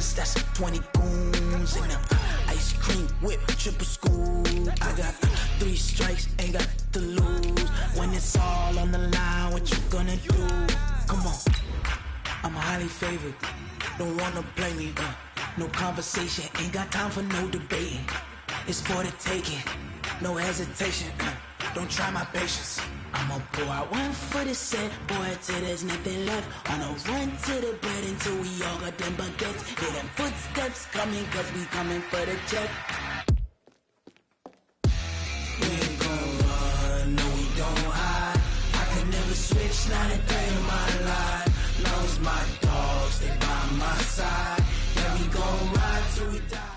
goons, that's 20 goons. And ice cream whip, triple scoop. I got 3 strikes, ain't got to lose. When it's all on the line, what you gonna do? Come on, I'm highly favored. Don't wanna play me, no conversation, ain't got time for no debating. It's for the taking, no hesitation, don't try my patience. I'ma pour out one for the set, boy, till there's nothing left. On a run to the bed until we all got them baguettes. Hear them footsteps coming, cause we coming for the check. We ain't gon' run, no we don't hide. I can never switch, not a day in my life. Long as my dogs stay by my side. Yeah, we gon' ride till we die.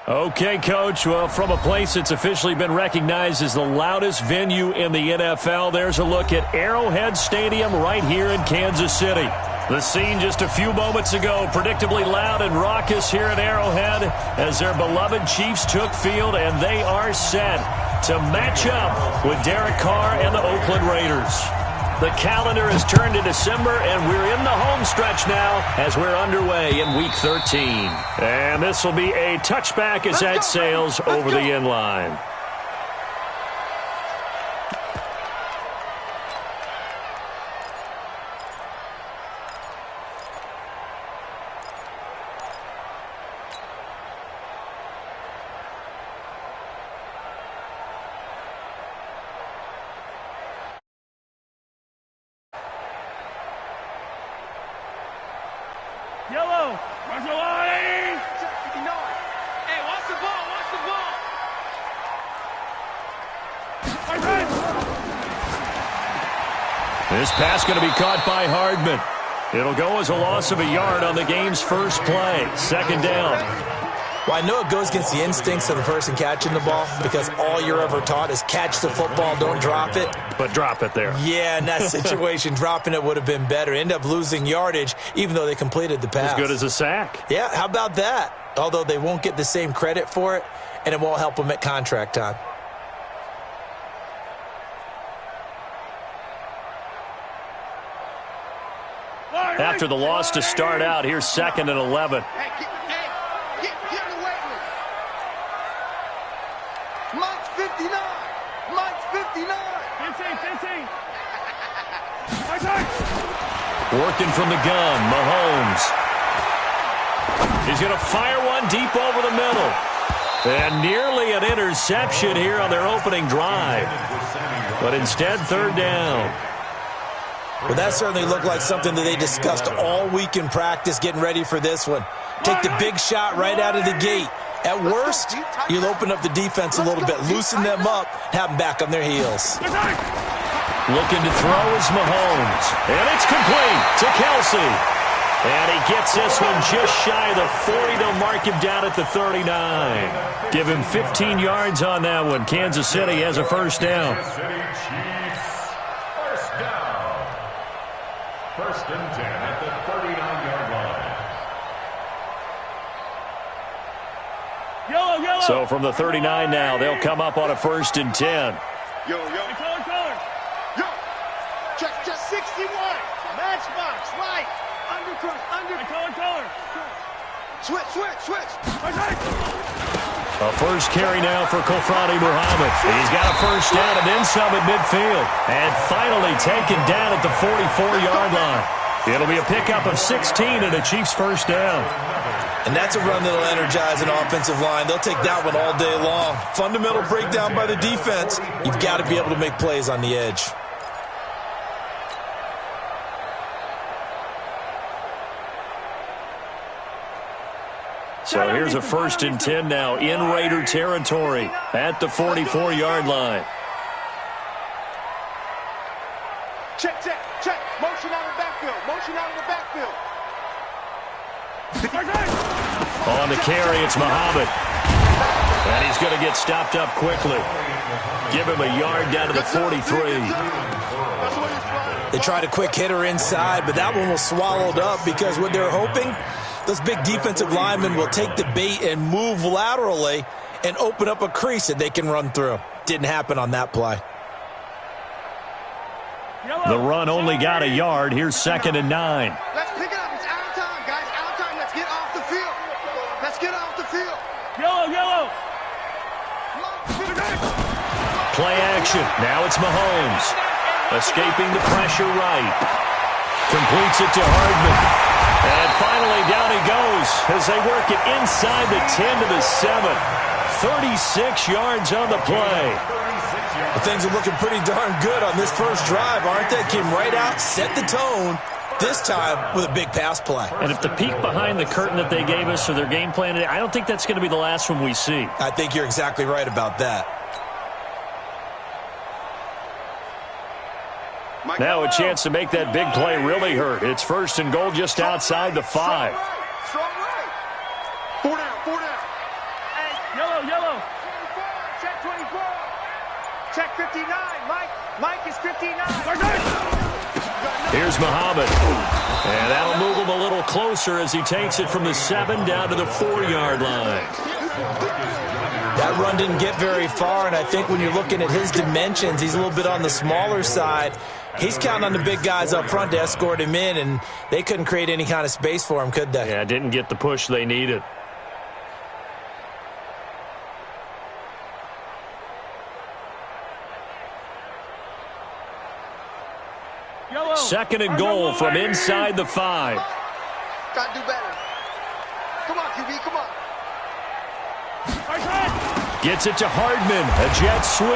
Okay, Coach. Well, from a place that's officially been recognized as the loudest venue in the NFL, there's a look at Arrowhead Stadium right here in Kansas City. The scene just a few moments ago, predictably loud and raucous here at Arrowhead as their beloved Chiefs took field, and they are set to match up with Derek Carr and the Oakland Raiders. The calendar has turned to December, and we're in the home stretch now as we're underway in Week 13. And this will be a touchback as that sails over the end line. Yellow, watch the line! 59. Hey, watch the ball, watch the ball! This pass going to be caught by Hardman. It'll go as a loss of a yard on the game's first play. Second down. Well, I know it goes against the instincts of the person catching the ball because all you're ever taught is catch the football, don't drop it. But drop it there. Yeah, in that situation, dropping it would have been better. End up losing yardage, even though they completed the pass. As good as a sack. Yeah, how about that? Although they won't get the same credit for it, and it won't help them at contract time. After the loss to start out, here's 2nd and 11. Hey, get in the weight room. Mike's 59. Mike's 59. 15. Working from the gun, Mahomes. He's going to fire one deep over the middle. And nearly an interception here on their opening drive. But instead, 3rd down. Well, that certainly looked like something that they discussed all week in practice getting ready for this one. Take the big shot right out of the gate. At worst, you'll open up the defense a little bit, loosen them up, have them back on their heels. Looking to throw is Mahomes. And it's complete to Kelsey. And he gets this one just shy of the 40. They'll mark him down at the 39. Give him 15 yards on that one. Kansas City has a first down. First and 10 at the 39-yard line. Yellow. So from the 39 now, they'll come up on a 1st and 10. Yo. Yo. Check. 61. Matchbox. Right. Under. Color. Switch. A first carry now for Kofrani Muhammad. He's got a first down and then some at midfield. And finally taken down at the 44-yard line. It'll be a pickup of 16 and a Chiefs first down. And that's a run that'll energize an offensive line. They'll take that one all day long. Fundamental breakdown by the defense. You've got to be able to make plays on the edge. So here's a 1st and 10 now in Raider territory at the 44-yard line. Check. Motion out of the backfield. On the carry, it's Muhammad. And he's going to get stopped up quickly. Give him a yard down to the 43. They tried a quick hitter inside, but that one was swallowed up because what they're hoping, those big defensive linemen will take the bait and move laterally and open up a crease that they can run through. Didn't happen on that play. The run only got a yard. Here's 2nd and 9. Let's pick it up. It's off the field. Yellow. Play action. Now it's Mahomes. Escaping the pressure right. Completes it to Hardman. And finally down he goes as they work it inside the 10 to the 7. 36 yards on the play. Well, things are looking pretty darn good on this first drive, aren't they? Came right out, set the tone, this time with a big pass play. And if the peek behind the curtain that they gave us for their game plan, I don't think that's going to be the last one we see. I think you're exactly right about that. Now a chance to make that big play really hurt. It's 1st and goal just outside the 5. Strong right. 4 down. Hey, yellow. Check 24. Check 59. Mike is 59. Here's Muhammad. And that'll move him a little closer as he takes it from the 7 down to the 4-yard line. That run didn't get very far, and I think when you're looking at his dimensions, he's a little bit on the smaller side. He's counting on the big guys up front to escort him in, and they couldn't create any kind of space for him, could they? Yeah, didn't get the push they needed. Yellow. 2nd and goal from inside the 5. Gotta do better. Come on, QB, come on. Gets it to Hardman, a jet sweep,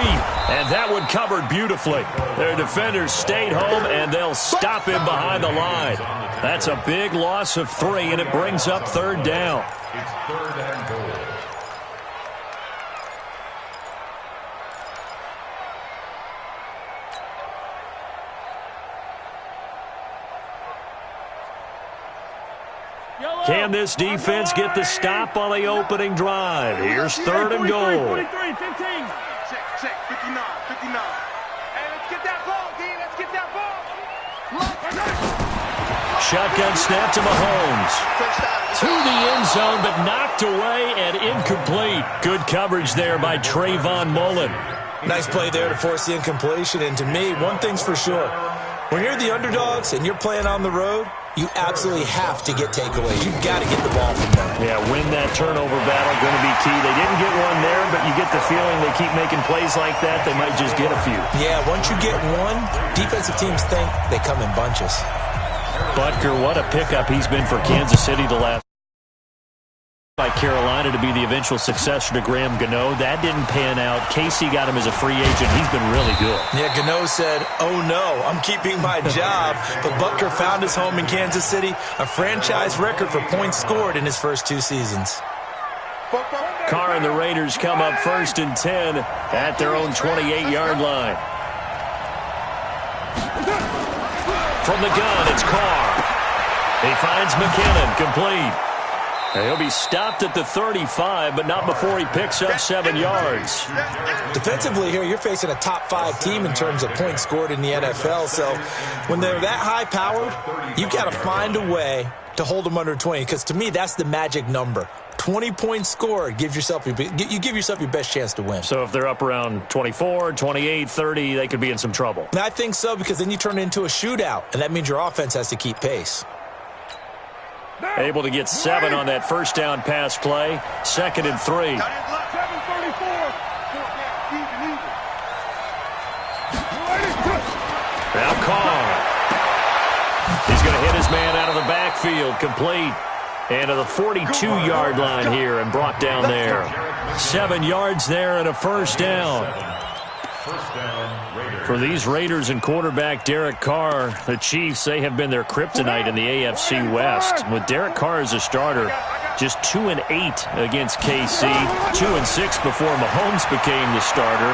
and that one covered beautifully. Their defenders stayed home, and they'll stop him behind the line. That's a big loss of 3, and it brings up 3rd down. It's 3rd and goal. Can this defense get the stop on the opening drive? Here's 3rd and goal. 43, 15. Check, 59. Hey, let's get that ball, D. Let's get that ball. Shotgun snap to Mahomes. To the end zone, but knocked away and incomplete. Good coverage there by Trayvon Mullen. Nice play there to force the incompletion, and to me, one thing's for sure. When you're the underdogs and you're playing on the road, you absolutely have to get takeaways. You've got to get the ball from them. Yeah, win that turnover battle, going to be key. They didn't get one there, but you get the feeling they keep making plays like that, they might just get a few. Yeah, once you get one, defensive teams think they come in bunches. Butker, what a pickup he's been for Kansas City the last by Carolina to be the eventual successor to Graham Gano. That didn't pan out. Casey got him as a free agent. He's been really good. Yeah, Gano said, oh no, I'm keeping my job. But Butker found his home in Kansas City, a franchise record for points scored in his first 2 seasons. Carr and the Raiders come up 1st and 10 at their own 28-yard line. From the gun, it's Carr. He finds McKinnon, complete. He'll be stopped at the 35, but not before he picks up 7 yards. Defensively here, you're facing a top 5 team in terms of points scored in the NFL. So when they're that high-powered, you've got to find a way to hold them under 20. Because to me, that's the magic number. 20 points scored, you give yourself your best chance to win. So if they're up around 24, 28, 30, they could be in some trouble. And I think so, because then you turn it into a shootout, and that means your offense has to keep pace. Able to get 7 on that first down pass play. 2nd and 3. Now Carr. He's going to hit his man out of the backfield. Complete. And to the 42-yard line here and brought down there. 7 yards there and a first down. For these Raiders and quarterback Derek Carr, the Chiefs, they have been their kryptonite in the AFC West. With Derek Carr as a starter, just 2-8 against KC, 2-6 before Mahomes became the starter.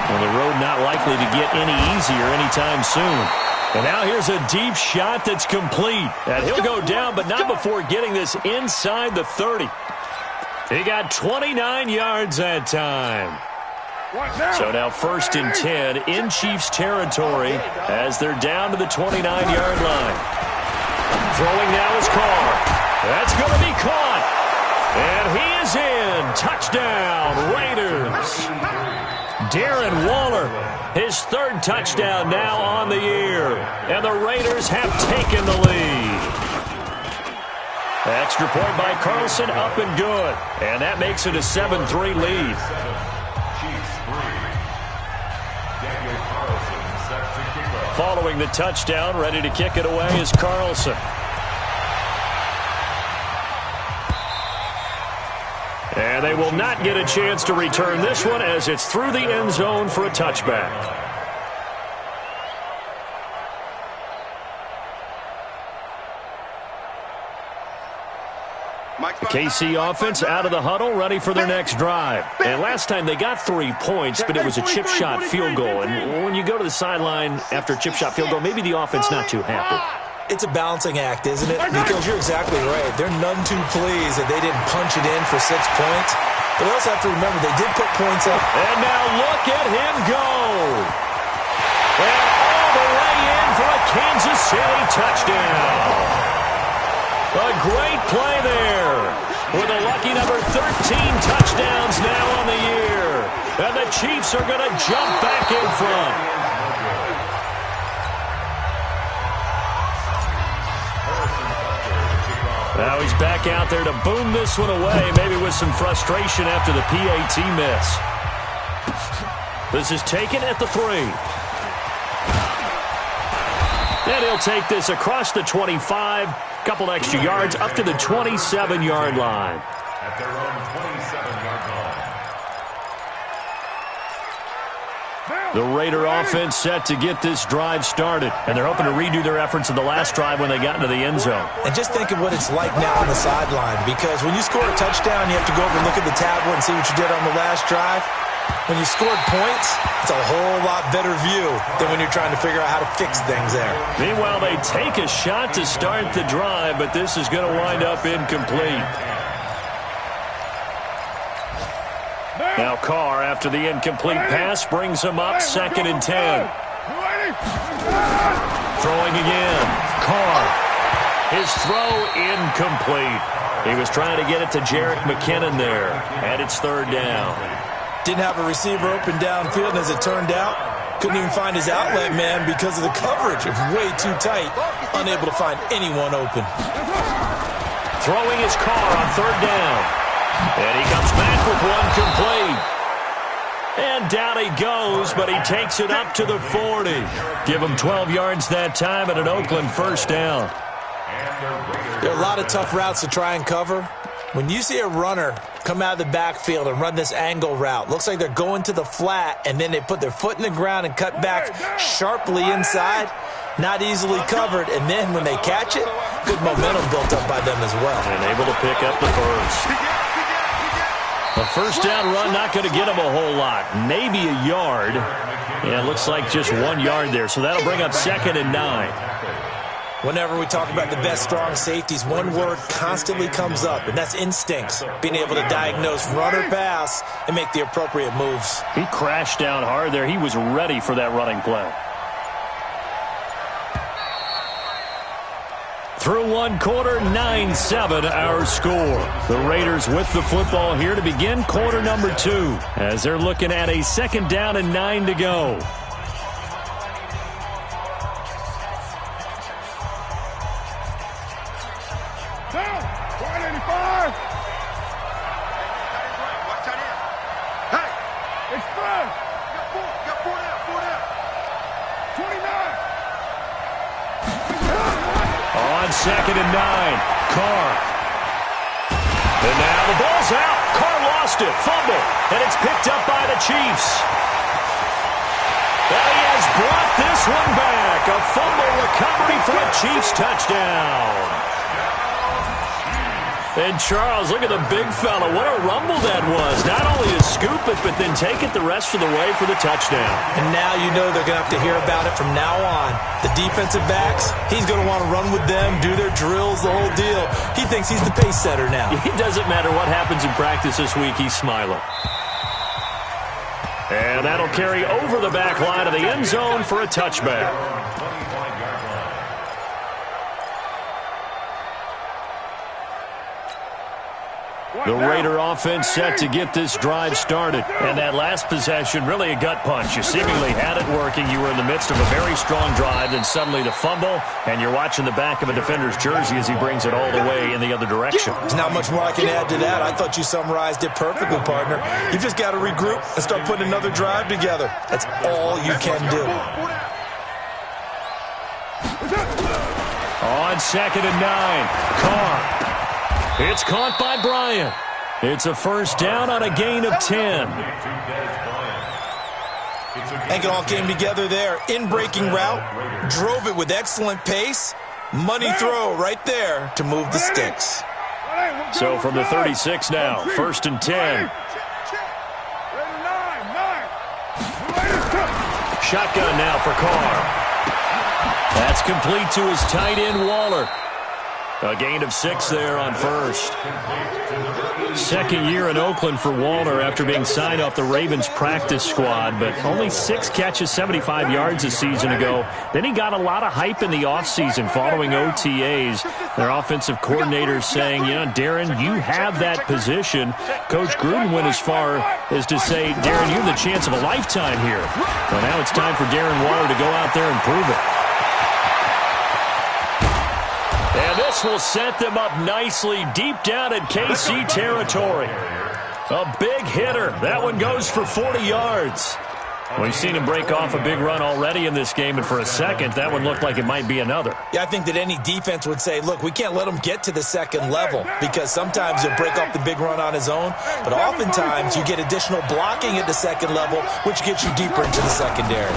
On the road, not likely to get any easier anytime soon. And now here's a deep shot that's complete. And he'll go down, but not before getting this inside the 30. He got 29 yards that time. So now 1st and 10 in Chiefs territory as they're down to the 29-yard line. Throwing now is Carr. That's going to be caught. And he is in. Touchdown, Raiders. Darren Waller, his 3rd touchdown now on the year. And the Raiders have taken the lead. Extra point by Carlson, up and good. And that makes it a 7-3 lead. Following the touchdown, ready to kick it away is Carlson. And they will not get a chance to return this one as it's through the end zone for a touchback. The KC offense out of the huddle, ready for their next drive. And last time they got 3 points, but it was a chip shot field goal. And when you go to the sideline after a chip shot field goal, maybe the offense not too happy. It's a balancing act, isn't it? Because you're exactly right. They're none too pleased that they didn't punch it in for 6 points. But we also have to remember they did put points up. And now look at him go. And all the way in for a Kansas City touchdown. A great play there with a lucky number 13 touchdowns now on the year. And the Chiefs are going to jump back in front. Now he's back out there to boom this one away, maybe with some frustration after the PAT miss. This is taken at the 3. And he'll take this across the 25. Couple extra yards up to the 27-yard line. At their own 27-yard line. The Raider offense set to get this drive started. And they're hoping to redo their efforts in the last drive when they got into the end zone. And just think of what it's like now on the sideline. Because when you score a touchdown, you have to go over and look at the tablet and see what you did on the last drive. When you scored points, it's a whole lot better view than when you're trying to figure out how to fix things there. Meanwhile, they take a shot to start the drive, but this is going to wind up incomplete. Now Carr, after the incomplete pass, brings him up 2nd and 10. Throwing again. Carr. His throw incomplete. He was trying to get it to Jerick McKinnon there, and it's 3rd down. Didn't have a receiver open downfield, and as it turned out, couldn't even find his outlet man because of the coverage. It was way too tight, unable to find anyone open. Throwing his Carr on 3rd down. And he comes back with one complete. And down he goes, but he takes it up to the 40. Give him 12 yards that time and an Oakland 1st down. There are a lot of tough routes to try and cover. When you see a runner come out of the backfield and run this angle route, looks like they're going to the flat, and then they put their foot in the ground and cut back sharply inside, not easily covered, and then when they catch it, good momentum built up by them as well. And able to pick up the first. A 1st down run, not going to get him a whole lot. Maybe a yard. Yeah, it looks like just 1 yard there, so that'll bring up 2nd and 9. Whenever we talk about the best strong safeties, one word constantly comes up, and that's instincts. Being able to diagnose run or pass and make the appropriate moves. He crashed down hard there. He was ready for that running play. Through 1 quarter, 9-7 our score. The Raiders with the football here to begin quarter number 2 as they're looking at a 2nd down and 9 to go. On 2nd and 9, Carr. And now the ball's out. Carr lost it, fumble, and it's picked up by the Chiefs. And he has brought this one back. A fumble recovery for a Chiefs touchdown. And Charles, look at the big fella. What a rumble that was. Not only to scoop it, but then take it the rest of the way for the touchdown. And now you know they're going to have to hear about it from now on. The defensive backs, he's going to want to run with them, do their drills, the whole deal. He thinks he's the pace setter now. It doesn't matter what happens in practice this week. He's smiling. And that'll carry over the back line of the end zone for a touchback. The Raider offense set to get this drive started. And that last possession, really a gut punch. You seemingly had it working. You were in the midst of a very strong drive, then suddenly the fumble, and you're watching the back of a defender's jersey as he brings it all the way in the other direction. There's not much more I can add to that. I thought you summarized it perfectly, partner. You've just got to regroup and start putting another drive together. That's all you can do. On 2nd and 9, Carr. It's caught by Bryant. It's a first down on a gain of 10. I think it all came together there. In-breaking route, drove it with excellent pace. Money throw right there to move the sticks. So from the 36 now, 1st and 10. Shotgun now for Carr. That's complete to his tight end, Waller. A gain of 6 there on 1st. Second year in Oakland for Waller after being signed off the Ravens practice squad, but only 6 catches, 75 yards a season ago. Then he got a lot of hype in the offseason following OTAs. Their offensive coordinators saying, Darren, you have that position. Coach Gruden went as far as to say, Darren, you have the chance of a lifetime here. Well, now it's time for Darren Waller to go out there and prove it. And this will set them up nicely deep down in KC territory. A big hitter. That one goes for 40 yards. We've seen him break off a big run already in this game, and for a second, that one looked like it might be another. Yeah, I think that any defense would say, look, we can't let him get to the second level because sometimes he'll break off the big run on his own, but oftentimes you get additional blocking at the second level, which gets you deeper into the secondary.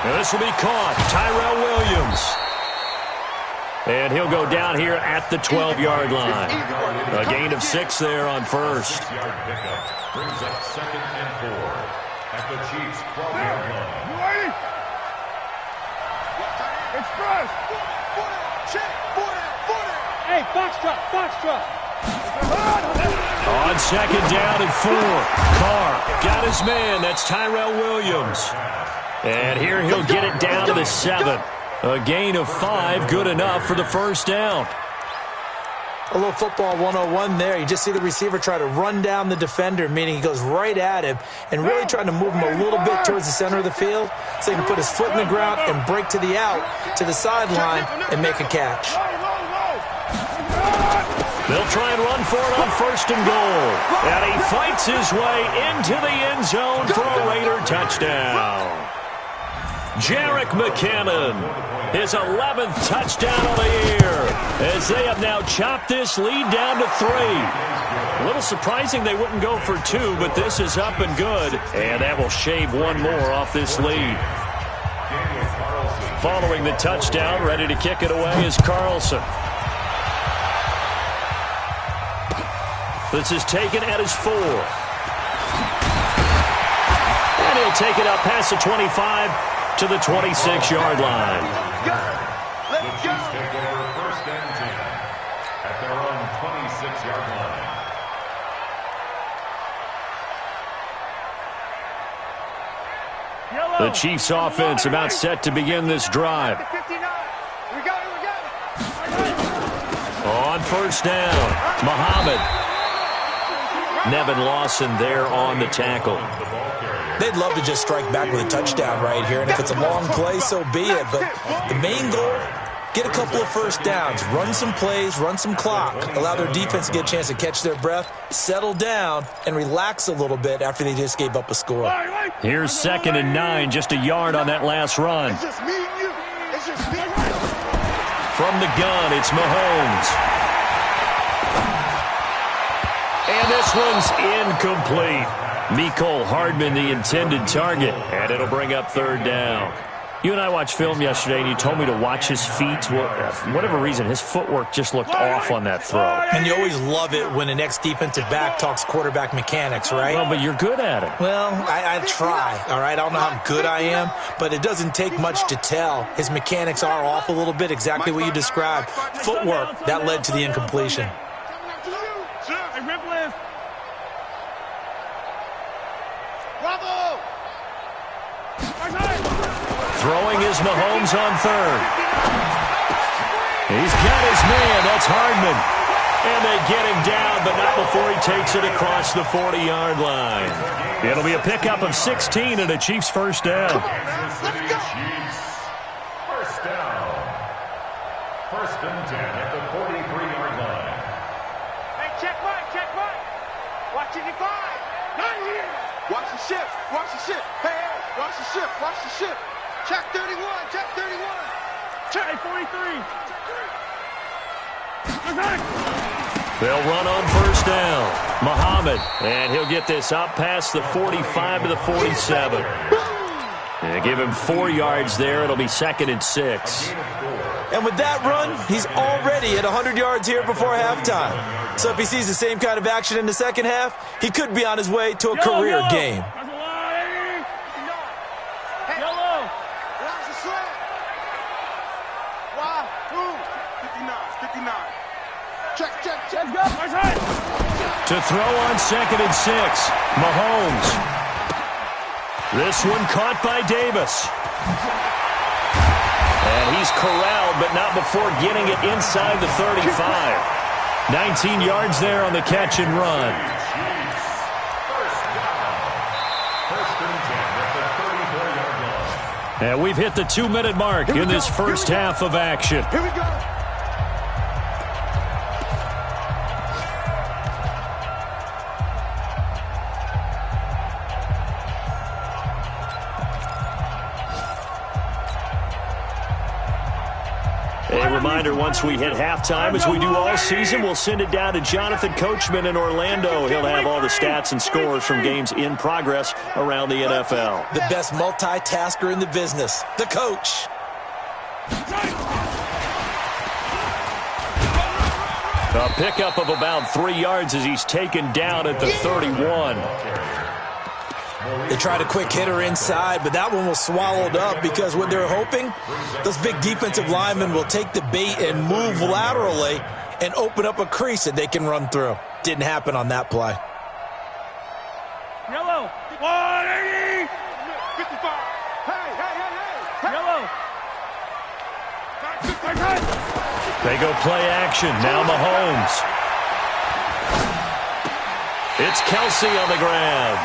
Now this will be caught. Tyrell Williams. And he'll go down here at the 12-yard line. A gain of 6 there on 1st. Brings up 2nd and 4 at the Chiefs' 12-yard line. Express! Hey, foxtrot! On 2nd down and 4. Carr got his man. That's Tyrell Williams. And here he'll get it down to the 7. A gain of 5, good enough for the first down. A little football 101 there. You just see the receiver try to run down the defender, meaning he goes right at him and really trying to move him a little bit towards the center of the field so he can put his foot in the ground and break to the out, to the sideline, and make a catch. They'll try and run for it on 1st and goal. And he fights his way into the end zone for a Raider touchdown. Jerick McKinnon, his 11th touchdown of the year, as they have now chopped this lead down to 3. A little surprising they wouldn't go for 2, but this is up and good, and that will shave 1 more off this lead. Following the touchdown, ready to kick it away is Carlson. This is taken at his 4. And he'll take it up past the 25 to the 26-yard line. The Chiefs take over 1st and 10 at their own 26-yard line. The Chiefs offense about set to begin this drive. On 1st down, Muhammad. Nevin Lawson there on the tackle. They'd love to just strike back with a touchdown right here, and if it's a long play, so be it. But the main goal, get a couple of first downs, run some plays, run some clock, allow their defense to get a chance to catch their breath, settle down, and relax a little bit after they just gave up a score. Here's 2nd and 9, just a yard on that last run. From the gun, it's Mahomes. And this one's incomplete. Mecole Hardman, the intended target, and it'll bring up 3rd down. You and I watched film yesterday, and you told me to watch his feet. For whatever reason, his footwork just looked off on that throw. And you always love it when the next defensive back talks quarterback mechanics, right? Well, but you're good at it. Well, I try, all right? I don't know how good I am, but it doesn't take much to tell. His mechanics are off a little bit, exactly what you described. Footwork, that led to the incompletion. Throwing is Mahomes on 3rd. He's got his man. That's Hardman. And they get him down, but not before he takes it across the 40-yard line. It'll be a pickup of 16 and a Chiefs first down. Kansas City Chiefs. First down. First and 10 at the 43-yard line. Hey, check Mike, check Mike. Watch it, divide. Not here. Watch the ship, watch the ship. Hey, watch the ship, watch the ship. Check 31, check 31. Check 43. They'll run on first down. Muhammad, and he'll get this up past the 45 to the 47. And give him 4 yards there. It'll be 2nd and 6. And with that run, he's already at 100 yards here before halftime. So if he sees the same kind of action in the second half, he could be on his way to a career game. That's a line. Yellow. Watch the slant. Wow, 59. Check. Let's go. Nice hit. To throw on 2nd and 6. Mahomes. This one caught by Davis. And he's corralled, but not before getting it inside the 35. 19 yards there on the catch and run. First and 10 at the 34-yard line. And we've hit the 2-minute mark in this first half of action. Here we go. A reminder, once we hit halftime, as we do all season, we'll send it down to Jonathan Coachman in Orlando. He'll have all the stats and scores from games in progress around the NFL. The best multitasker in the business, the coach. A pickup of about 3 yards as he's taken down at the 31. They tried a quick hitter inside, but that one was swallowed up because what they're hoping, those big defensive linemen will take the bait and move laterally and open up a crease that they can run through. Didn't happen on that play. Yellow. 180. 55. Hey. Yellow. They go play action. Now Mahomes. It's Kelsey on the ground.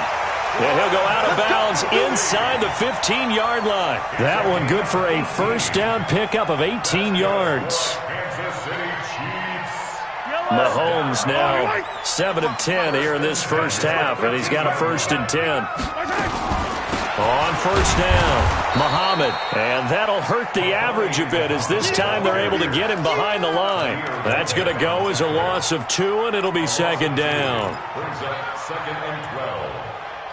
And he'll go out of bounds inside the 15-yard line. That one good for a first down pickup of 18 yards. Kansas City Chiefs. Mahomes now 7 of 10 here in this first half, and he's got a 1st and 10. On first down, Muhammad, and that'll hurt the average a bit as this time they're able to get him behind the line. That's going to go as a loss of 2, and it'll be 2nd down. Brings up 2nd and 12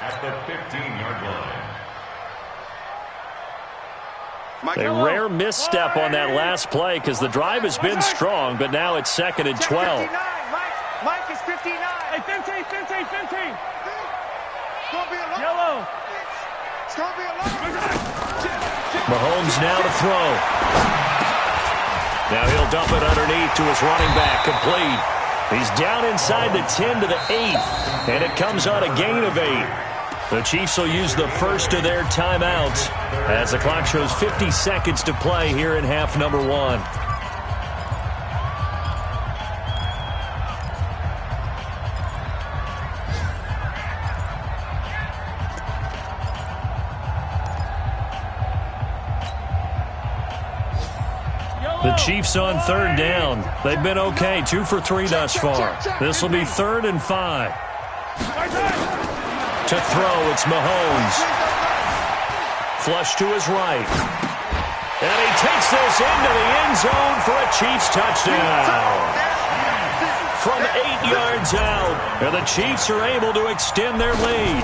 at the 15-yard line. A rare misstep on that last play because the drive has been strong, but now it's 2nd and 12. Mike is 59. Hey, 15. Yellow. It's gonna be a lot. Mahomes now to throw. Now he'll dump it underneath to his running back, complete. He's down inside the 10 to the 8, and it comes on a gain of 8. The Chiefs will use the first of their timeouts as the clock shows 50 seconds to play here in half number 1. The Chiefs on 3rd down. They've been okay, 2 for 3 thus far. This will be 3rd and 5. To throw, it's Mahomes. Flush to his right. And he takes this into the end zone for a Chiefs touchdown. From 8 yards out, and the Chiefs are able to extend their lead.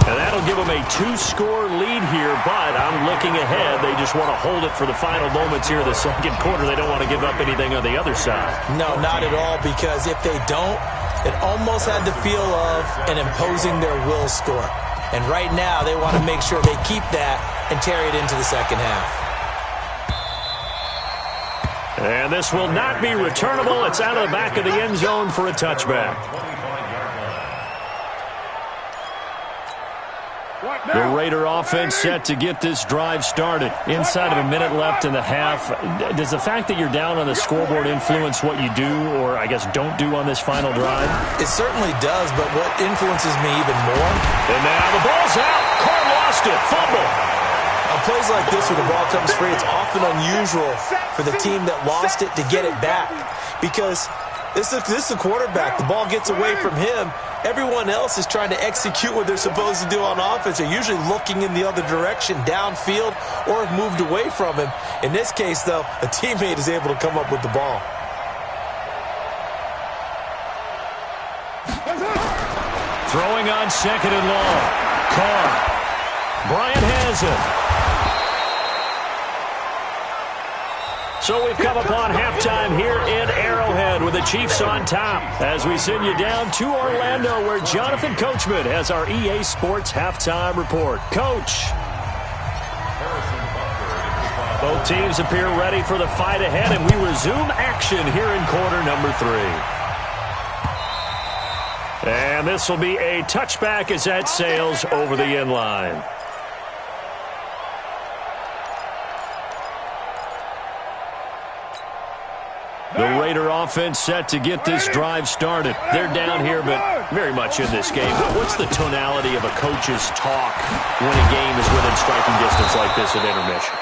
And that'll give them a 2-score lead here, but I'm looking ahead. They just want to hold it for the final moments here of the second quarter. They don't want to give up anything on the other side. No, not at all, because if they don't, it almost had the feel of an imposing their will score. And right now, they want to make sure they keep that and carry it into the second half. And this will not be returnable. It's out of the back of the end zone for a touchback. The Raider offense set to get this drive started. Inside of a minute left in the half, does the fact that you're down on the scoreboard influence what you do, or I guess don't do on this final drive? It certainly does, but what influences me even more... And now the ball's out. Carr lost it. Fumble. On plays like this where the ball comes free, it's often unusual for the team that lost it to get it back. Because this is the quarterback. The ball gets away from him. Everyone else is trying to execute what they're supposed to do on offense. They're usually looking in the other direction, downfield, or have moved away from him. In this case, though, a teammate is able to come up with the ball. Throwing on second and long. Carr. Bryant has it. So we've come upon halftime here in Arrowhead with the Chiefs on top as we send you down to Orlando where Jonathan Coachman has our EA Sports halftime report. Coach. Both teams appear ready for the fight ahead, and we resume action here in quarter number 3. And this will be a touchback as that sails over the end line. The Raider offense set to get this drive started. They're down here, but very much in this game. What's the tonality of a coach's talk when a game is within striking distance like this at intermission?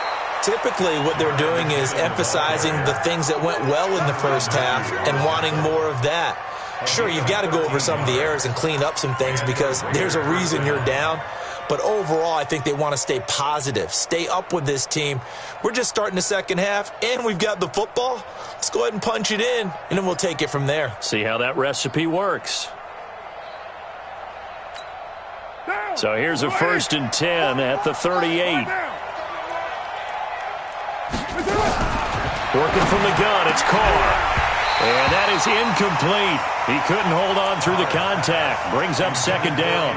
Typically, what they're doing is emphasizing the things that went well in the first half and wanting more of that. Sure, you've got to go over some of the errors and clean up some things because there's a reason you're down. But overall, I think they want to stay positive, stay up with this team. We're just starting the second half, and we've got the football. Let's go ahead and punch it in, and then we'll take it from there. See how that recipe works. So here's a 1st and 10 at the 38. Working from the gun, it's Carr. And that is incomplete. He couldn't hold on through the contact. Brings up second down.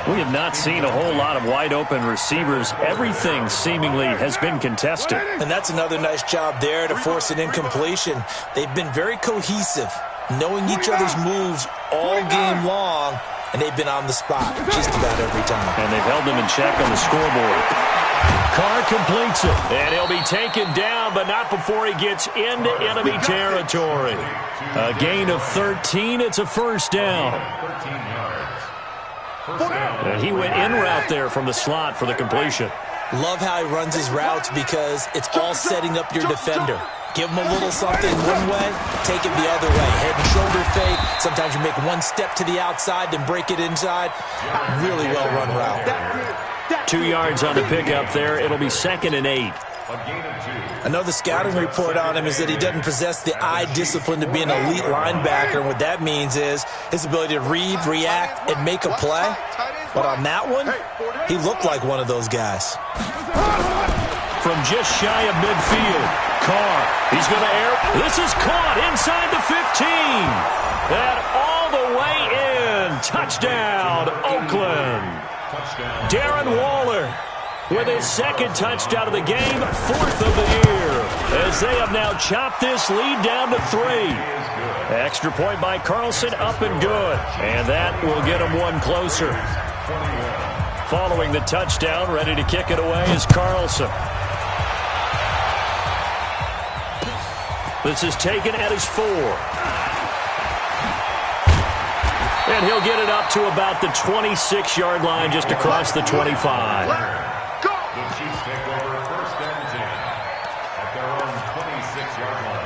We have not seen a whole lot of wide-open receivers. Everything seemingly has been contested. And that's another nice job there to force an incompletion. They've been very cohesive, knowing each other's moves all game long, and they've been on the spot just about every time. And they've held them in check on the scoreboard. Carr completes it, and he'll be taken down, but not before he gets into enemy territory. A gain of 13. It's a first down. 13 yards. And he went in route there from the slot for the completion. Love how he runs his routes because it's all setting up your defender. Give him a little something one way, take it the other way. Head and shoulder fake. Sometimes you make one step to the outside, then break it inside. Really well-run route. 2 yards on the pickup there. It'll be 2nd and 8. Another scouting report on him is that he doesn't possess the eye discipline to be an elite linebacker. And what that means is his ability to read, react, and make a play. But on that one, he looked like one of those guys. From just shy of midfield, Carr. He's going to air. This is caught inside the 15. And all the way in. Touchdown, Oakland. Darren Waller with his 2nd touchdown of the game, 4th of the year, as they have now chopped this lead down to 3. Extra point by Carlson, up and good. And that will get him one closer. Following the touchdown, ready to kick it away is Carlson. This is taken at his 4. And he'll get it up to about the 26-yard line, just across the 25. The Chiefs take over 1st and 10 at their own 26-yard line.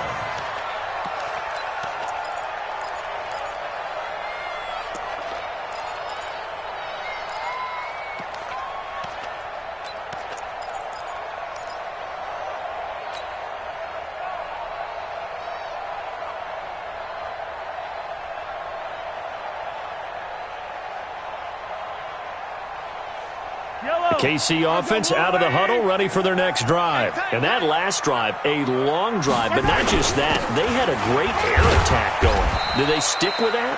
KC offense out of the huddle, ready for their next drive. And that last drive, a long drive, but not just that. They had a great air attack going. Do they stick with that?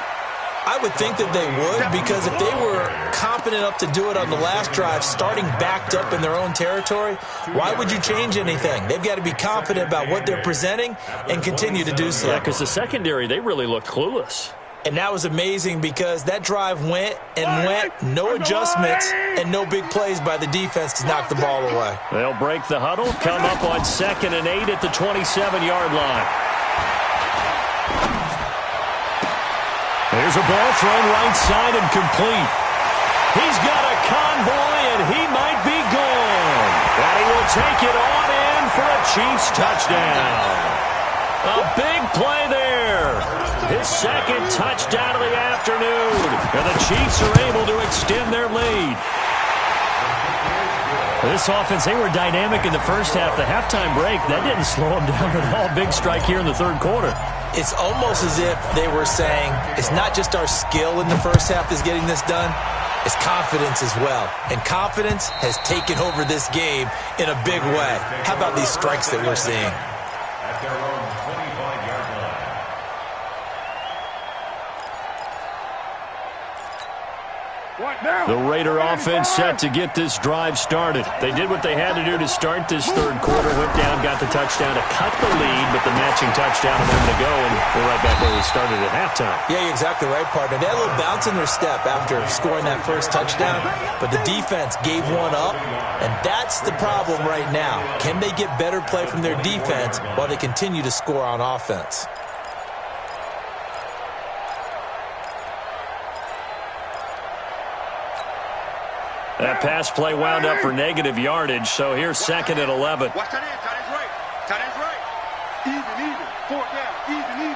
I would think that they would, because if they were competent enough to do it on the last drive, starting backed up in their own territory, why would you change anything? They've got to be confident about what they're presenting and continue to do so. Yeah, because the secondary, they really look clueless. And that was amazing because that drive went and went, no adjustments and no big plays by the defense to knock the ball away. They'll break the huddle, come up on 2nd and 8 at the 27-yard line. There's a ball thrown right side and complete. He's got a convoy, and he might be gone. And he will take it on in for a Chiefs touchdown. A big play there. His 2nd touchdown of the afternoon. And the Chiefs are able to extend their lead. This offense, they were dynamic in the first half. The halftime break, that didn't slow them down at all. Big strike here in the 3rd quarter. It's almost as if they were saying, it's not just our skill in the first half that's getting this done, it's confidence as well. And confidence has taken over this game in a big way. How about these strikes that we're seeing? At their own 25-yard line. The Raider offense set to get this drive started. They did what they had to do to start this 3rd quarter. Went down, got the touchdown to cut the lead, but the matching touchdown a moment ago, and we're right back where we started at halftime. Yeah, you're exactly right, partner. They had a little bounce in their step after scoring that first touchdown, but the defense gave one up, and that's the problem right now. Can they get better play from their defense while they continue to score on offense? That pass play wound up for negative yardage, so here's 2nd and 11. Watch tight end. Tight end's right. Tight end's right. Even. 4th down. Even.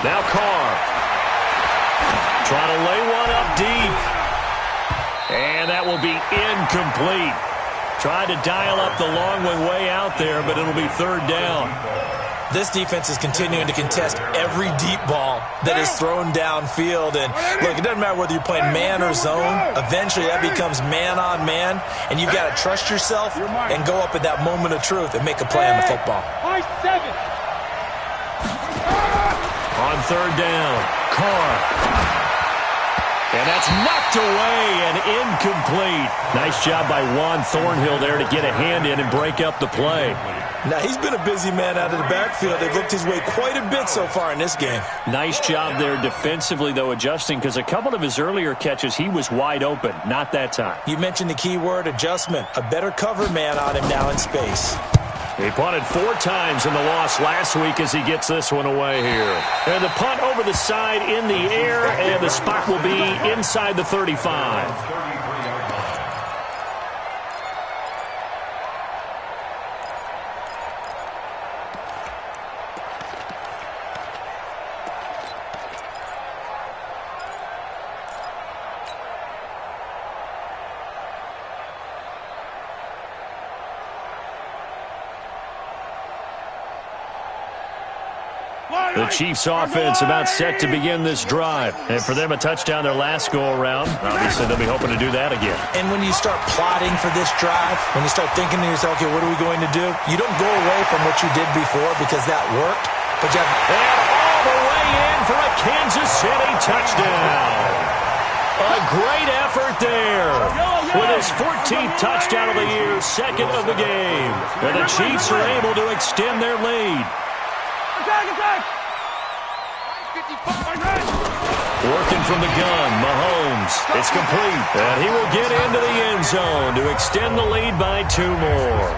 Now Carr. Trying to lay one up deep. And that will be incomplete. Tried to dial up the long one way out there, but it'll be 3rd down. This defense is continuing to contest every deep ball that is thrown downfield. And, look, it doesn't matter whether you're playing man or zone. Eventually, that becomes man-on-man, and you've got to trust yourself and go up at that moment of truth and make a play on the football. On 3rd down, Carr. And that's knocked away and incomplete. Nice job by Juan Thornhill there to get a hand in and break up the play. Now, he's been a busy man out of the backfield. They've looked his way quite a bit so far in this game. Nice job there defensively, though, adjusting, because a couple of his earlier catches, he was wide open. Not that time. You mentioned the key word, adjustment. A better cover man on him now in space. He punted 4 times in the loss last week as he gets this one away here. And the punt over the side in the air, and the spot will be inside the 35. The Chiefs offense about set to begin this drive. And for them, a touchdown their last go-around. Obviously, they'll be hoping to do that again. And when you start plotting for this drive, when you start thinking to yourself, okay, what are we going to do? You don't go away from what you did before because that worked. But you have... And all the way in for a Kansas City touchdown. A great effort there. With his 14th touchdown of the year, 2nd of the game. And the Chiefs are able to extend their lead. Attack! Working from the gun, Mahomes. It's complete. And he will get into the end zone to extend the lead by 2 more.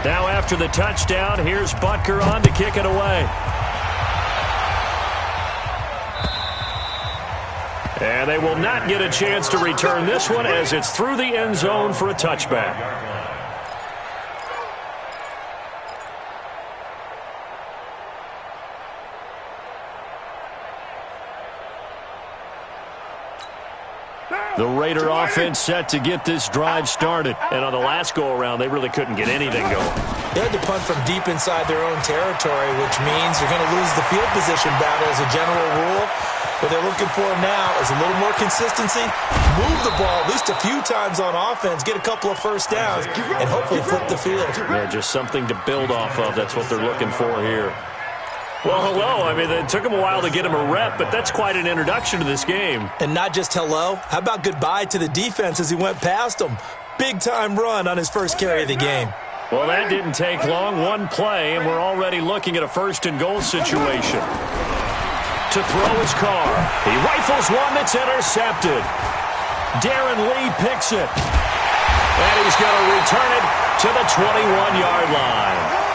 Now after the touchdown, here's Butker on to kick it away. And they will not get a chance to return this one as it's through the end zone for a touchback. The Raider offense set to get this drive started. And on the last go-around, they really couldn't get anything going. They had to punt from deep inside their own territory, which means they're going to lose the field position battle as a general rule. What they're looking for now is a little more consistency, move the ball at least a few times on offense, get a couple of first downs, and hopefully flip the field. Yeah, just something to build off of. That's what they're looking for here. Well, hello. I mean, it took him a while to get him a rep, but that's quite an introduction to this game. And not just hello. How about goodbye to the defense as he went past them? Big-time run on his first carry of the game. Well, that didn't take long. One play, and we're already looking at a first-and-goal situation. To throw his car. He rifles one that's intercepted. Darren Lee picks it. And he's going to return it to the 21-yard line.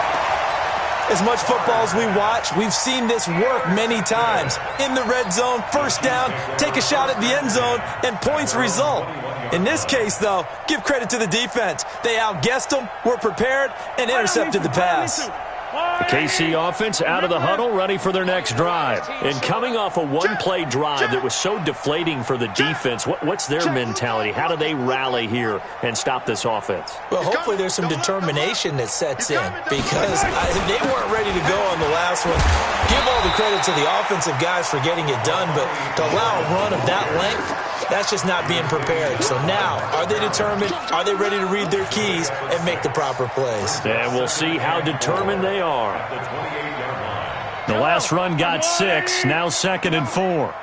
As much football as we watch, we've seen this work many times. In the red zone, first down, take a shot at the end zone, and points result. In this case, though, give credit to the defense. They outguessed them, were prepared, and intercepted the pass. The KC offense out of the huddle, ready for their next drive. And coming off a one-play drive that was so deflating for the defense, what's their mentality? How do they rally here and stop this offense? Well, hopefully there's some determination that sets in because they weren't ready to go on the last one. Give all the credit to the offensive guys for getting it done, but to allow a run of that length, that's just not being prepared. So now, are they determined? Are they ready to read their keys and make the proper plays? And we'll see how determined they are. The last run got 6, now 2nd and 4. Here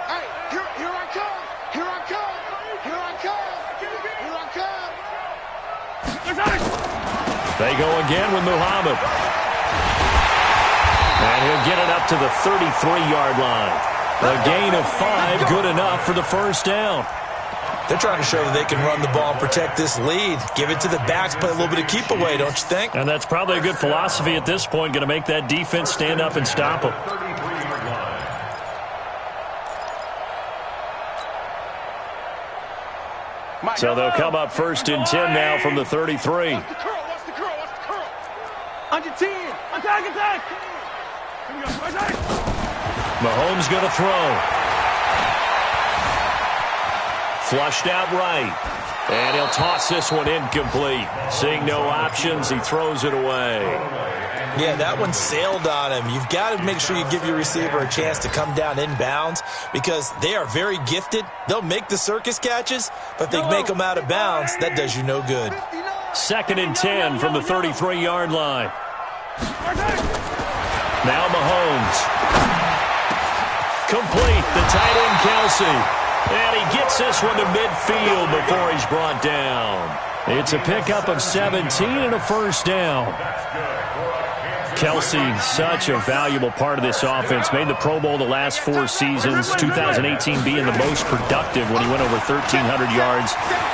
I come. Here I come. Here I come. Here I come. They go again with Muhammad. And he'll get it up to the 33-yard line. A gain of 5, good enough for the first down. They're trying to show that they can run the ball and protect this lead. Give it to the backs, play a little bit of keep away, don't you think? And that's probably a good philosophy at this point, going to make that defense stand up and stop them. So they'll come up 1st and 10 now from the 33. Watch the curl. Under 10. Attack. Mahomes going to throw. Flushed out right. And he'll toss this one incomplete. Seeing no options, he throws it away. Yeah, that one sailed on him. You've got to make sure you give your receiver a chance to come down inbounds because they are very gifted. They'll make the circus catches, but if they make them out of bounds, that does you no good. 2nd and 10 from the 33-yard line. Now Mahomes. Complete, the tight end Kelce. And he gets this one to midfield before he's brought down. It's a pickup of 17 and a first down. Kelce, such a valuable part of this offense. Made the Pro Bowl the last 4 seasons. 2018 being the most productive when he went over 1,300 yards,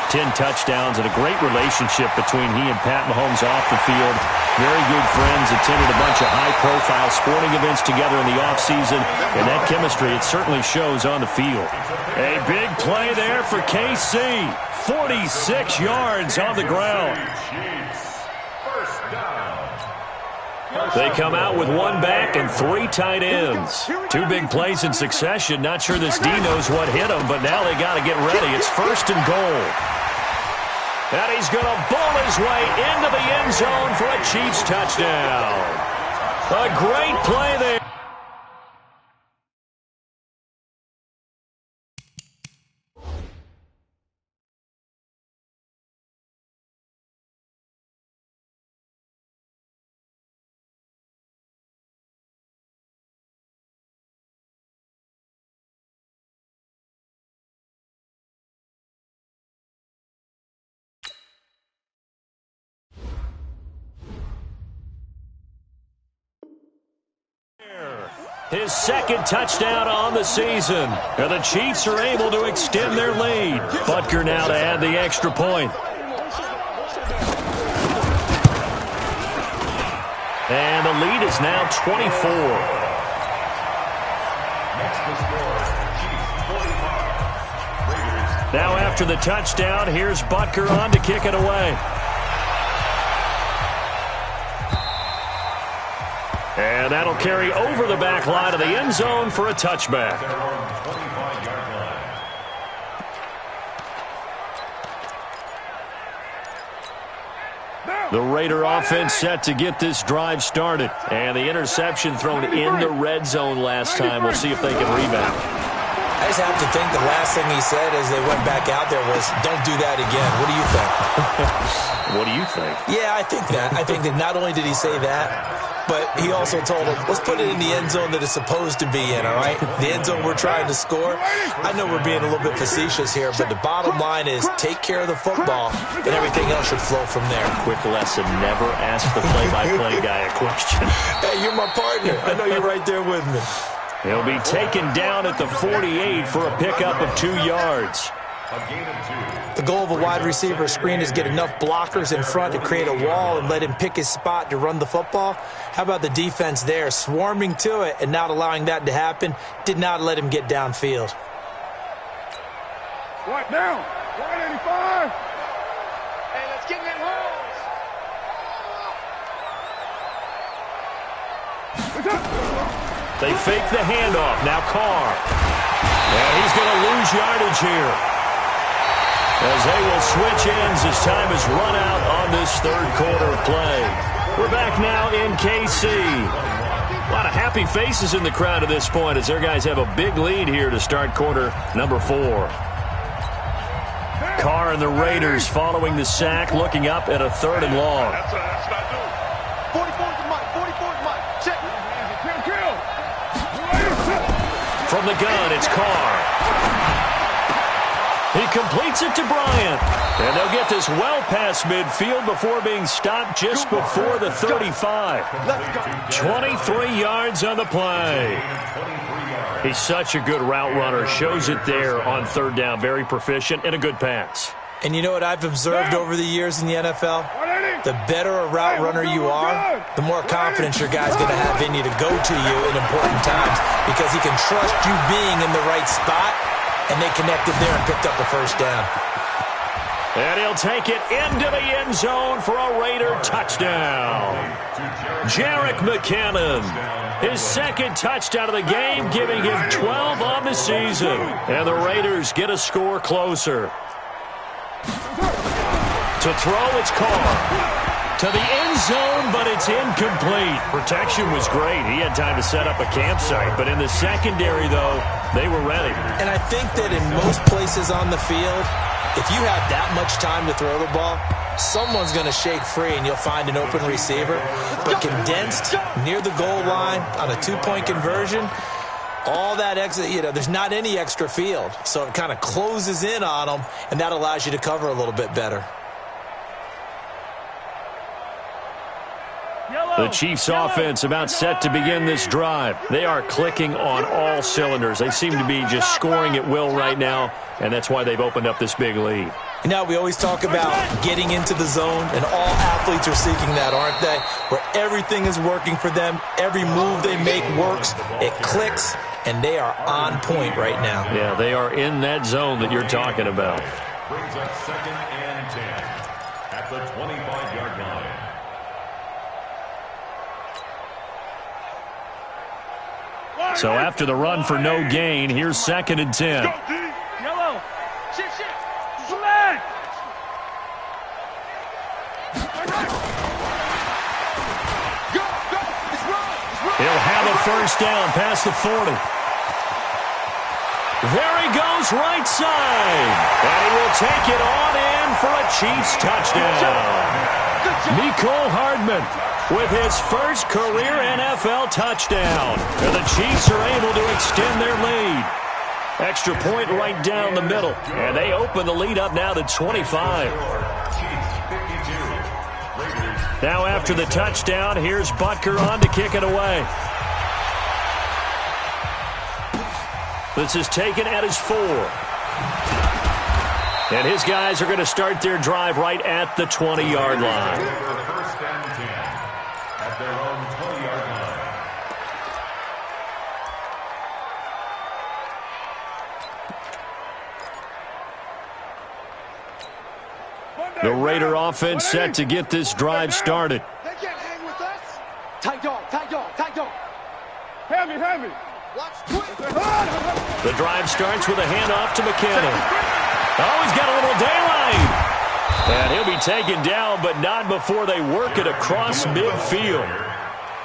10 touchdowns, and a great relationship between he and Pat Mahomes off the field. Very good friends, attended a bunch of high-profile sporting events together in the offseason, and that chemistry, it certainly shows on the field. A big play there for KC. 46 yards on the ground. They come out with 1 back and 3 tight ends. 2 big plays in succession. Not sure this D knows what hit him, but now they got to get ready. It's 1st and goal. And he's going to bowl his way into the end zone for a Chiefs touchdown. A great play there. His 2nd touchdown on the season. And the Chiefs are able to extend their lead. Butker now to add the extra point. And the lead is now 24. Now after the touchdown, here's Butker on to kick it away. And that'll carry over the back line of the end zone for a touchback. The Raider offense set to get this drive started. And the interception thrown in the red zone last time. We'll see if they can rebound. I just have to think the last thing he said as they went back out there was, don't do that again. What do you think? What do you think? Yeah, I think that. I think that not only did he say that, but he also told him, let's put it in the end zone that it's supposed to be in, all right? The end zone we're trying to score. I know we're being a little bit facetious here, but the bottom line is take care of the football, and everything else should flow from there. Quick lesson, never ask the play-by-play guy a question. Hey, you're my partner. I know you're right there with me. He'll be taken down at the 48 for a pickup of 2 yards. The goal of a wide receiver screen is get enough blockers in front to create a wall and let him pick his spot to run the football. How about the defense there, swarming to it and not allowing that to happen? Did not let him get downfield. Right down. 185. Hey, let's get in that holes. They fake the handoff. Now Carr. And he's going to lose yardage here, as they will switch ends as time is run out on this third quarter of play. We're back now in KC. A lot of happy faces in the crowd at this point as their guys have a big lead here to start quarter number 4. Carr and the Raiders following the sack, looking up at a 3rd and long. 44's Mike. 44's Mike. Check. From the gun, it's Carr. He completes it to Bryant. And they'll get this well past midfield before being stopped just before the 35. 23 yards on the play. He's such a good route runner. Shows it there on 3rd down. Very proficient and a good pass. And you know what I've observed over the years in the NFL? The better a route runner you are, the more confidence your guy's going to have in you to go to you in important times, because he can trust you being in the right spot, and they connected there and picked up the 1st down. And he'll take it into the end zone for a Raider touchdown. Jerick McKinnon, his 2nd touchdown of the game, giving him 12 on the season. And the Raiders get a score closer. To throw, it's Carr. To the end zone, but it's incomplete. Protection was great. He had time to set up a campsite. But in the secondary, though, they were ready. And I think that in most places on the field, if you have that much time to throw the ball, someone's going to shake free and you'll find an open receiver. But condensed near the goal line on a 2-point conversion, all that extra, there's not any extra field. So it kind of closes in on them, and that allows you to cover a little bit better. The Chiefs offense about set to begin this drive. They are clicking on all cylinders. They seem to be just scoring at will right now, and that's why they've opened up this big lead. You know, we always talk about getting into the zone, and all athletes are seeking that, aren't they? Where everything is working for them. Every move they make works. It clicks, and they are on point right now. Yeah, they are in that zone that you're talking about. Brings up 2nd and 10 at the 25-yard line. So after the run for no gain, here's 2nd and 10. Yellow. Shit. Flag. He'll have a 1st down past the 40. There he goes right side. And he will take it on in for a Chiefs touchdown. Mecole Hardman with his 1st career NFL touchdown. And the Chiefs are able to extend their lead. Extra point right down the middle. And they open the lead up now to 25. Now after the touchdown, here's Butker on to kick it away. This is taken at his 4. And his guys are going to start their drive right at the 20-yard line. 1st and 10 at their own 20-yard line. The Raider offense set to get this drive started. They can't hang with us. Tight dog. Hand me. Watch quick. The drive starts with a handoff to McKinnon. Oh, he's got a little daylight. And he'll be taken down, but not before they work it across midfield.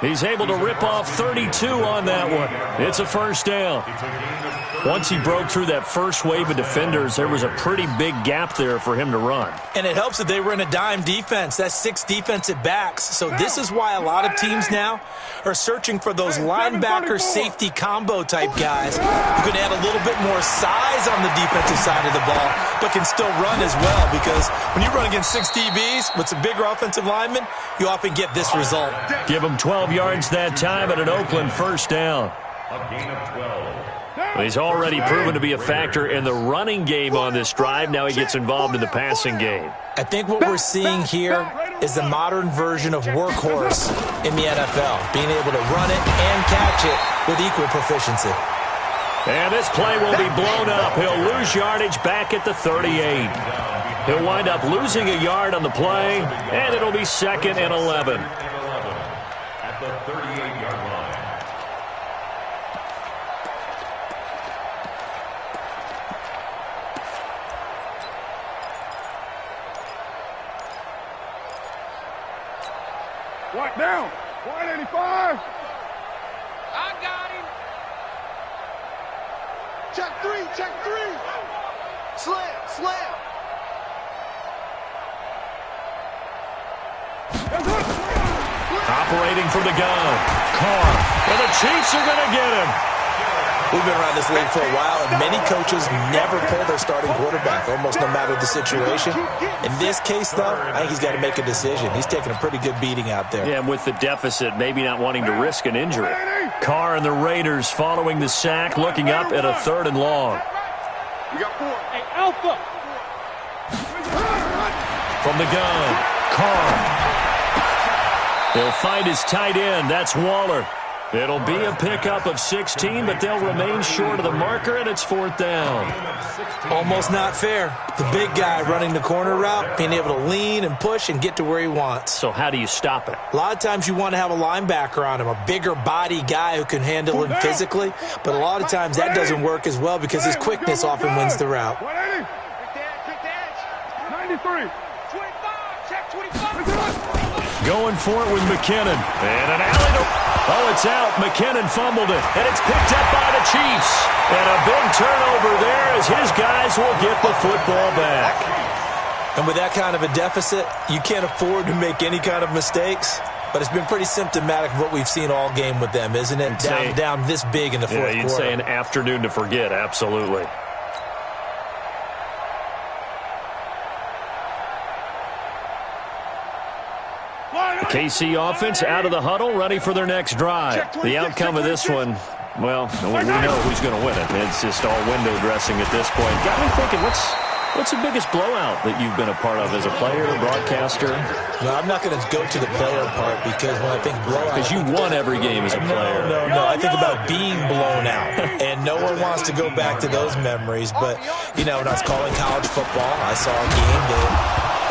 He's able to rip off 32 on that one. It's a first down. Once he broke through that first wave of defenders, there was a pretty big gap there for him to run. And it helps that they were in a dime defense. That's 6 defensive backs. So this is why a lot of teams now are searching for those linebacker safety combo type guys who can add a little bit more size on the defensive side of the ball, but can still run as well, because when you run against 6 DBs with some bigger offensive linemen, you often get this result. Give him 12 yards that time at an Oakland first down. A gain of 12. He's already proven to be a factor in the running game on this drive. Now he gets involved in the passing game. I think what we're seeing here is the modern version of workhorse in the NFL, being able to run it and catch it with equal proficiency. And this play will be blown up. He'll lose yardage back at the 38. He'll wind up losing a yard on the play, and it'll be 2nd and 11. At the 38-yard line. Right down. 185. I got him. Check 3. Check 3. Slam. Slam. Operating from the gun. Carr. And the Chiefs are going to get him. We've been around this league for a while, and many coaches never pull their starting quarterback, almost no matter the situation. In this case, though, I think he's got to make a decision. He's taking a pretty good beating out there. Yeah, and with the deficit, maybe not wanting to risk an injury. Carr and the Raiders following the sack, looking up at a 3rd and long. We got 4. Hey, Alpha. From the gun, Carr. He'll find his tight end. That's Waller. It'll be a pickup of 16, but they'll remain short of the marker, and it's 4th down. Almost not fair. The big guy running the corner route, being able to lean and push and get to where he wants. So how do you stop it? A lot of times you want to have a linebacker on him, a bigger body guy who can handle him physically, but a lot of times that doesn't work as well because his quickness often wins the route. 180. Quick edge. 93. 25. Check 25. Going for it with McKinnon. And an alley to... Oh, it's out. McKinnon fumbled it. And it's picked up by the Chiefs. And a big turnover there as his guys will get the football back. And with that kind of a deficit, you can't afford to make any kind of mistakes. But it's been pretty symptomatic of what we've seen all game with them, isn't it? Down this big in the fourth quarter. You'd say an afternoon to forget, absolutely. KC offense out of the huddle, ready for their next drive. The outcome of this one, well, we know who's going to win it. It's just all window dressing at this point. Got me thinking, what's the biggest blowout that you've been a part of as a player, broadcaster? No, I'm not going to go to the player part because when I think blowout... Because you won every game as a player. No. I think about being blown out. And no one wants to go back to those memories. But, you know, when I was calling college football, I saw a game that...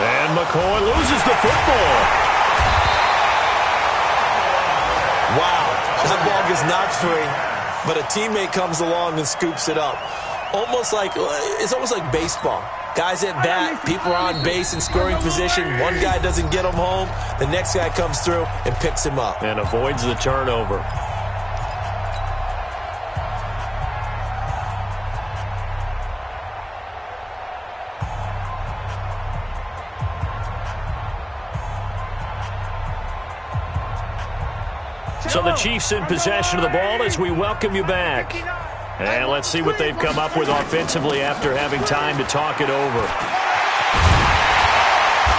And McCoy loses the football. Wow, that ball gets knocked free, but a teammate comes along and scoops it up. It's almost like baseball. Guys at bat, people are on base in scoring position. One guy doesn't get him home. The next guy comes through and picks him up. And avoids the turnover. So the Chiefs in possession of the ball as we welcome you back. And let's see what they've come up with offensively after having time to talk it over.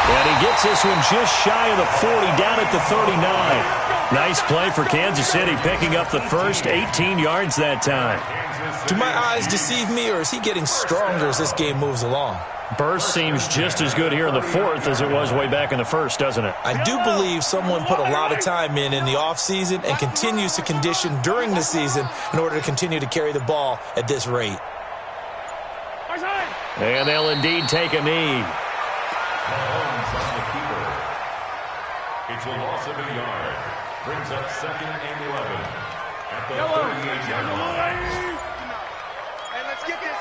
And he gets this one just shy of the 40, down at the 39. Nice play for Kansas City, picking up the first 18 yards that time. Do my eyes deceive me, or is he getting stronger as this game moves along? Burst seems just as good here in the fourth as it was way back in the first, doesn't it? I do believe someone put a lot of time in the offseason and continues to condition during the season in order to continue to carry the ball at this rate. And they'll indeed take a knee. Mahomes on the keeper. It's a loss of a yard. Brings up 2nd and 11 at the 38-yard line. Hey, let's get this.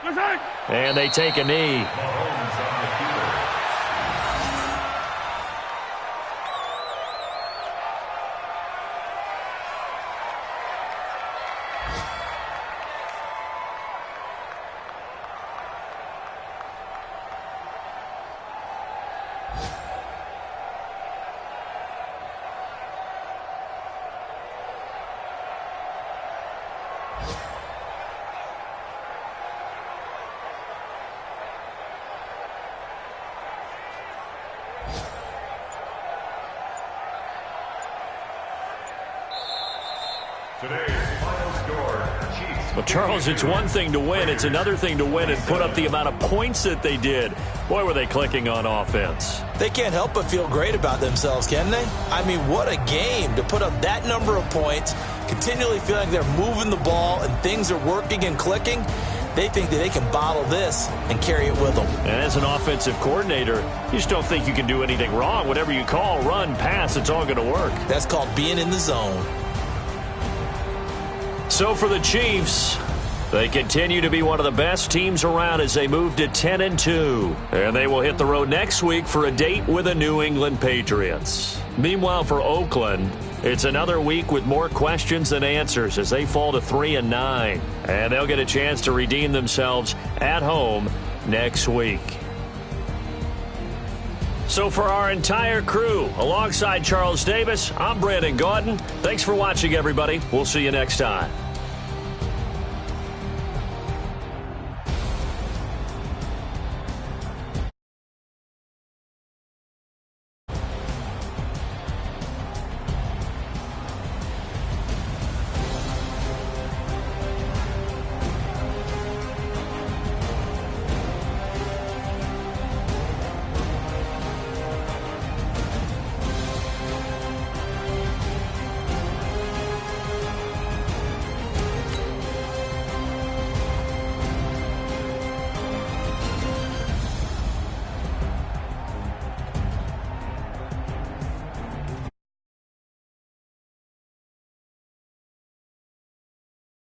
And they take a knee. Mahomes on the keeper. Today's final score, Chiefs. Well, Charles, it's one thing to win. It's another thing to win and put up the amount of points that they did. Boy, were they clicking on offense. They can't help but feel great about themselves, can they? I mean, what a game to put up that number of points, continually feeling like they're moving the ball and things are working and clicking. They think that they can bottle this and carry it with them. And as an offensive coordinator, you just don't think you can do anything wrong. Whatever you call, run, pass, it's all going to work. That's called being in the zone. So for the Chiefs, they continue to be one of the best teams around as they move to 10-2. And they will hit the road next week for a date with the New England Patriots. Meanwhile, for Oakland, it's another week with more questions than answers as they fall to 3-9. And they'll get a chance to redeem themselves at home next week. So for our entire crew, alongside Charles Davis, I'm Brandon Gaudin. Thanks for watching, everybody. We'll see you next time.